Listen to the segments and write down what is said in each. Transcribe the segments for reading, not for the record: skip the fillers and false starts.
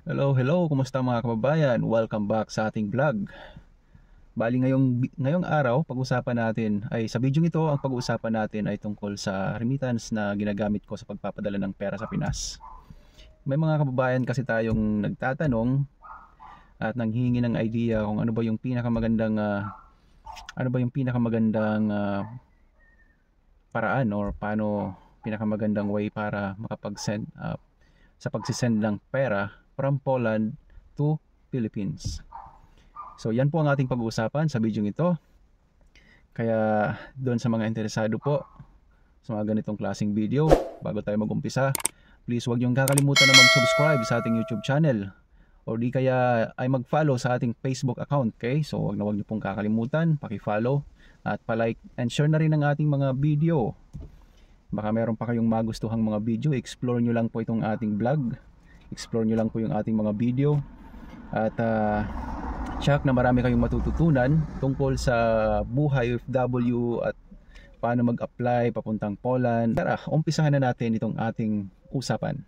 Hello, hello. Kumusta mga kababayan? Welcome back sa ating vlog. Bali ngayong araw, pag-usapan natin ay sa video ito, ang pag-uusapan natin ay tungkol sa remittance na ginagamit ko sa pagpapadala ng pera sa Pinas. May mga kababayan kasi tayong nagtatanong at nanghihingi ng idea kung ano ba yung pinakamagandang paraan or pinakamagandang way para makapag-send sa pagsisend ng pera from Poland to Philippines. So yan po ang ating pag-uusapan sa video ito. Kaya doon sa mga interesado po sa mga ganitong klaseng video, bago tayo mag-umpisa, please huwag niyong kakalimutan na mag-subscribe sa ating YouTube channel o di kaya ay mag-follow sa ating Facebook account. Okay? So huwag niyo pong kakalimutan, paki-follow at pa-like and share na rin ang ating mga video. Baka meron pa kayong magustuhang mga video, explore nyo lang po itong ating vlog, explore nyo lang po yung ating mga video at check na marami kayong matututunan tungkol sa buhay OFW at paano mag-apply papuntang Poland. Tara, umpisahan na natin itong ating usapan.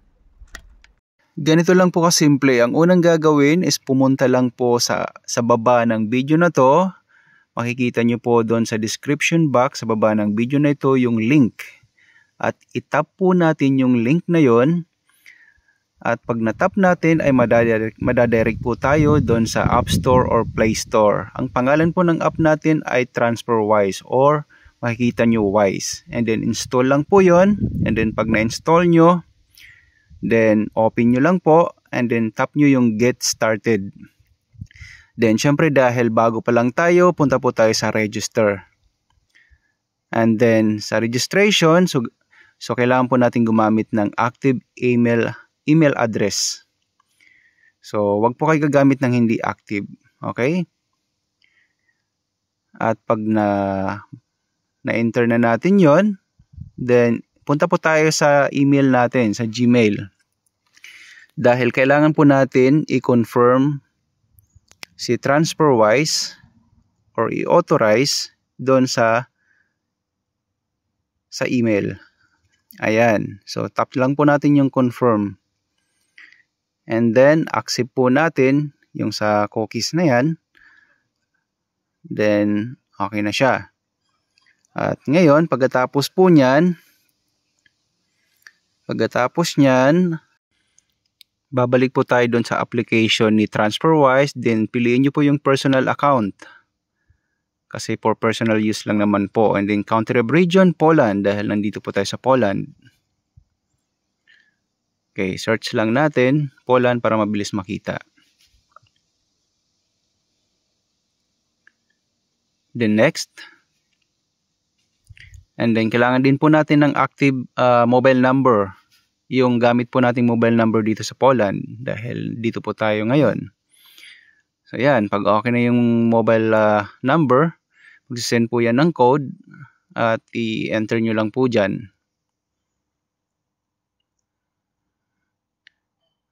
Ganito lang po kasimple. Ang unang gagawin is pumunta lang po sa baba ng video na to. Makikita nyo po doon sa description box sa baba ng video na ito yung link. At itap po natin yung link na yon. At pag natap natin ay madadirect po tayo doon sa App Store or Play Store. Ang pangalan po ng app natin ay TransferWise or makikita nyo Wise. And then install lang po yon. And then pag na-install nyo, then open nyo lang po. And then tap nyo yung Get Started. Then syempre dahil bago pa lang tayo, punta po tayo sa Register. And then sa registration, so kailangan po natin gumamit ng active email address. So, wag po kayo gagamit ng hindi active. Okay? At pag na-enter na natin yon, then punta po tayo sa email natin, sa Gmail. Dahil kailangan po natin i-confirm si TransferWise or i-authorize doon sa email. Ayan. So, tap lang po natin yung confirm. And then, accept po natin yung sa cookies na yan. Then, okay na siya. At ngayon, pagkatapos niyan, babalik po tayo doon sa application ni TransferWise. Then, piliin nyo po yung personal account. Kasi for personal use lang naman po. And then, country of region, Poland. Dahil nandito po tayo sa Poland. Okay, search lang natin Poland para mabilis makita. Then next. And then kailangan din po natin ng active mobile number. Yung gamit po nating mobile number dito sa Poland dahil dito po tayo ngayon. So yan, pag okay na yung mobile number, mag-send po yan ng code at i-enter nyo lang po dyan.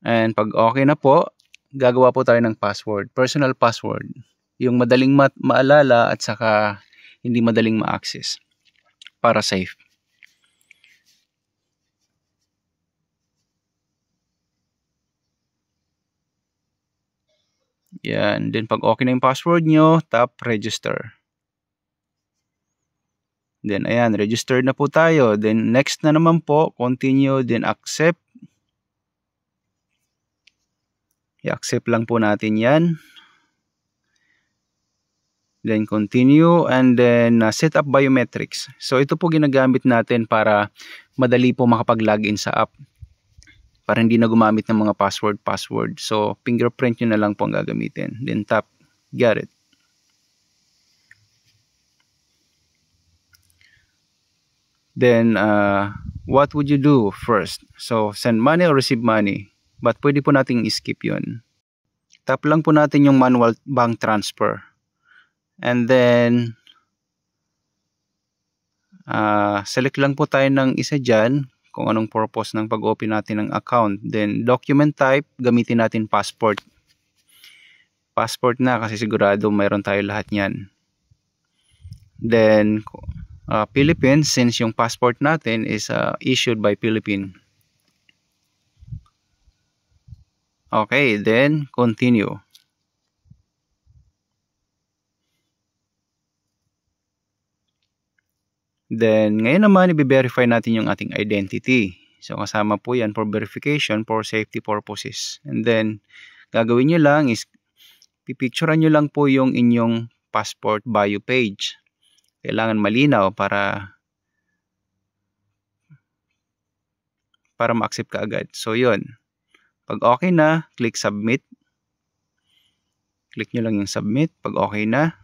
And pag okay na po, gagawa po tayo ng password, personal password. Yung madaling maalala at saka hindi madaling ma-access para safe. Yan. Then pag okay na yung password nyo, tap register. Then ayan, registered na po tayo. Then next na naman po, continue, then accept. I-accept lang po natin yan. Then continue and then set up biometrics. So ito po ginagamit natin para madali po makapag-login sa app. Para hindi na gumamit ng mga password. So fingerprint nyo na lang po ang gagamitin. Then tap, got it. Then what would you do first? So send money or receive money? But pwede po nating skip yun. Tap lang po natin yung manual bank transfer. And then, select lang po tayo ng isa dyan kung anong purpose ng pag-open natin ng account. Then, document type, gamitin natin passport. Passport na kasi sigurado mayroon tayo lahat yan. Then, Philippines, since yung passport natin is issued by Philippines. Okay, then continue. Then, ngayon naman, i-verify natin yung ating identity. So, kasama po yan for verification for safety purposes. And then, gagawin nyo lang is, pipicturean nyo lang po yung inyong passport bio page. Kailangan malinaw para ma-accept ka agad. So, yun. Pag okay na, click submit. Click nyo lang yung submit. Pag okay na.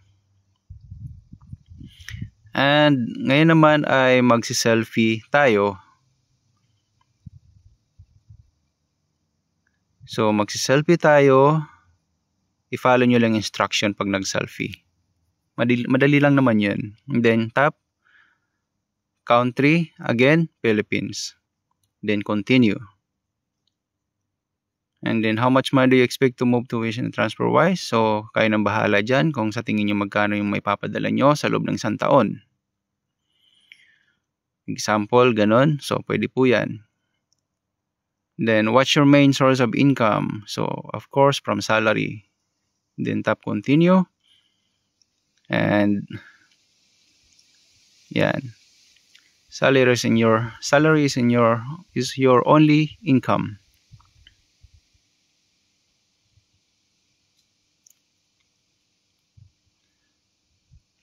And ngayon naman ay magsi-selfie tayo. So magsi-selfie tayo. I-follow nyo lang instruction pag nag-selfie. Madali lang naman yun. And then tap. Country. Again, Philippines. Then continue. And then how much money do you expect to move tuition and transfer wise? So kayo nang bahala dyan kung sa tingin nyo magkano yung may papadala nyo sa loob ng 1 taon. Example, ganon. So, pwede po yan. Then, what's your main source of income? So, of course, from salary. Then, tap continue. And, yan. Salary is your only income.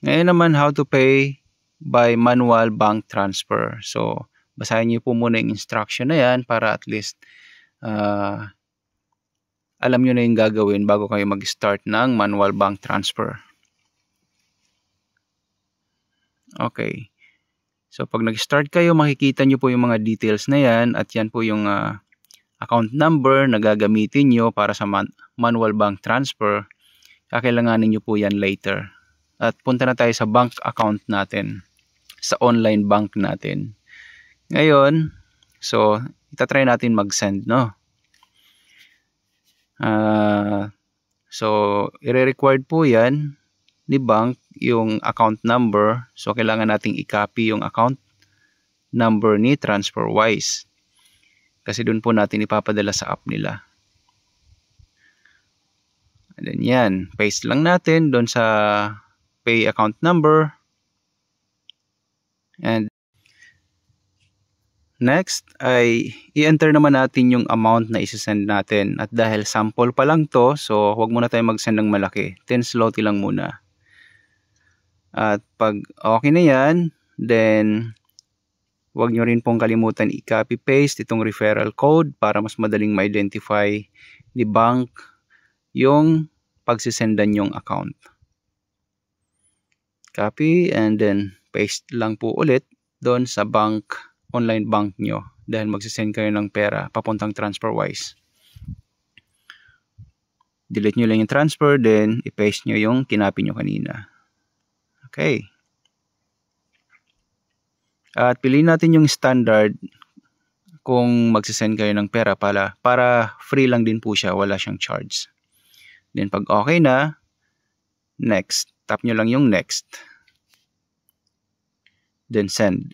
Ngayon naman, how to pay by manual bank transfer. So, basahin niyo po muna yung instruction na yan para at least alam niyo na yung gagawin bago kayo mag-start ng manual bank transfer. Okay. So, pag nag-start kayo, makikita niyo po yung mga details na yan at yan po yung account number na gagamitin niyo para sa manual bank transfer. Kakailanganin niyo po yan later. At punta na tayo sa bank account natin. Sa online bank natin. Ngayon, so, itatry natin mag-send, no? So, i-required po yan ni bank yung account number. So, kailangan nating i-copy yung account number ni TransferWise. Kasi doon po natin ipapadala sa app nila. And then yan, paste lang natin doon sa pay account number. And next ay i-enter naman natin yung amount na isi-send natin. At dahil sample pa lang to, so huwag muna tayo mag-send ng malaki. 10 zloty lang muna. At pag okay na yan, then huwag nyo rin pong kalimutan i-copy-paste itong referral code para mas madaling ma-identify ni bank yung pagsisendan yung account. Copy and then paste lang po ulit doon sa bank, online bank nyo dahil magsisend kayo ng pera papuntang TransferWise. Delete nyo lang yung transfer, then i-paste nyo yung kinapi nyo kanina. Okay. At piliin natin yung standard kung magsisend kayo ng pera para free lang din po siya, wala siyang charge. Then pag okay na, next. Tap nyo lang yung next. Then send.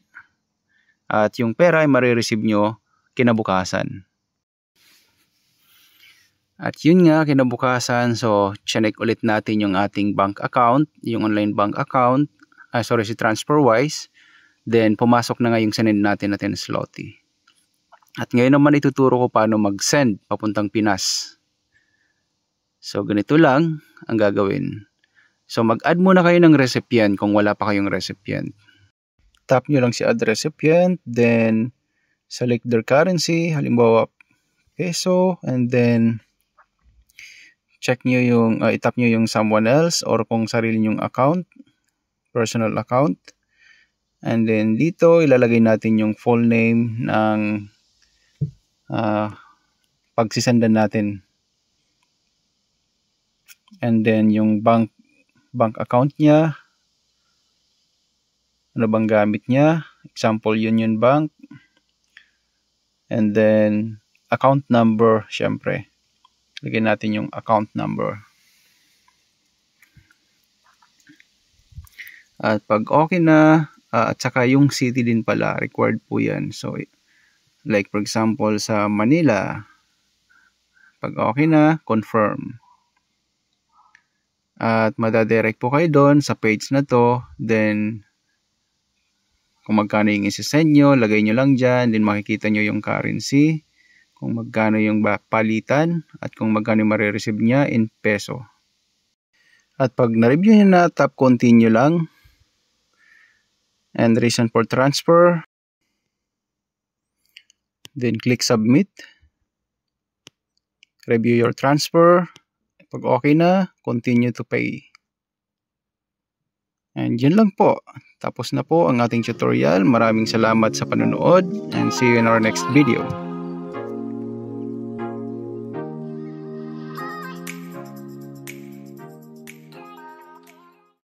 At yung pera ay marireceive nyo kinabukasan. At yun nga, kinabukasan, so check ulit natin yung ating bank account, yung online bank account, si TransferWise. Then pumasok na nga yung sinend natin na 10 zloty. At ngayon naman ituturo ko paano mag-send papuntang Pinas. So ganito lang ang gagawin. So mag-add muna kayo ng recipient kung wala pa kayong recipient. Tap nyo lang si add recipient, then select their currency, halimbawa peso, and then check nyo yung, itap nyo yung someone else or kung sarili nyong account, personal account. And then dito ilalagay natin yung full name ng pagsisendan natin. And then yung bank account niya, ano bang gamit niya, example Union Bank. And then account number, syempre lagyan natin yung account number. At pag okay na, at saka yung city din pala, required po yan. So like for example sa Manila, Pag okay na, confirm. At madadirect po kayo doon sa page na to. Then, kung magkano yung isi-send nyo, lagay nyo lang dyan. Then makikita nyo yung currency. Kung magkano yung palitan. At kung magkano yung marireceive niya in peso. At pag na-review nyo na, tap continue lang. And reason for transfer. Then click submit. Review your transfer. Pag okay na, continue to pay. And yun lang po. Tapos na po ang ating tutorial. Maraming salamat sa panonood and see you in our next video.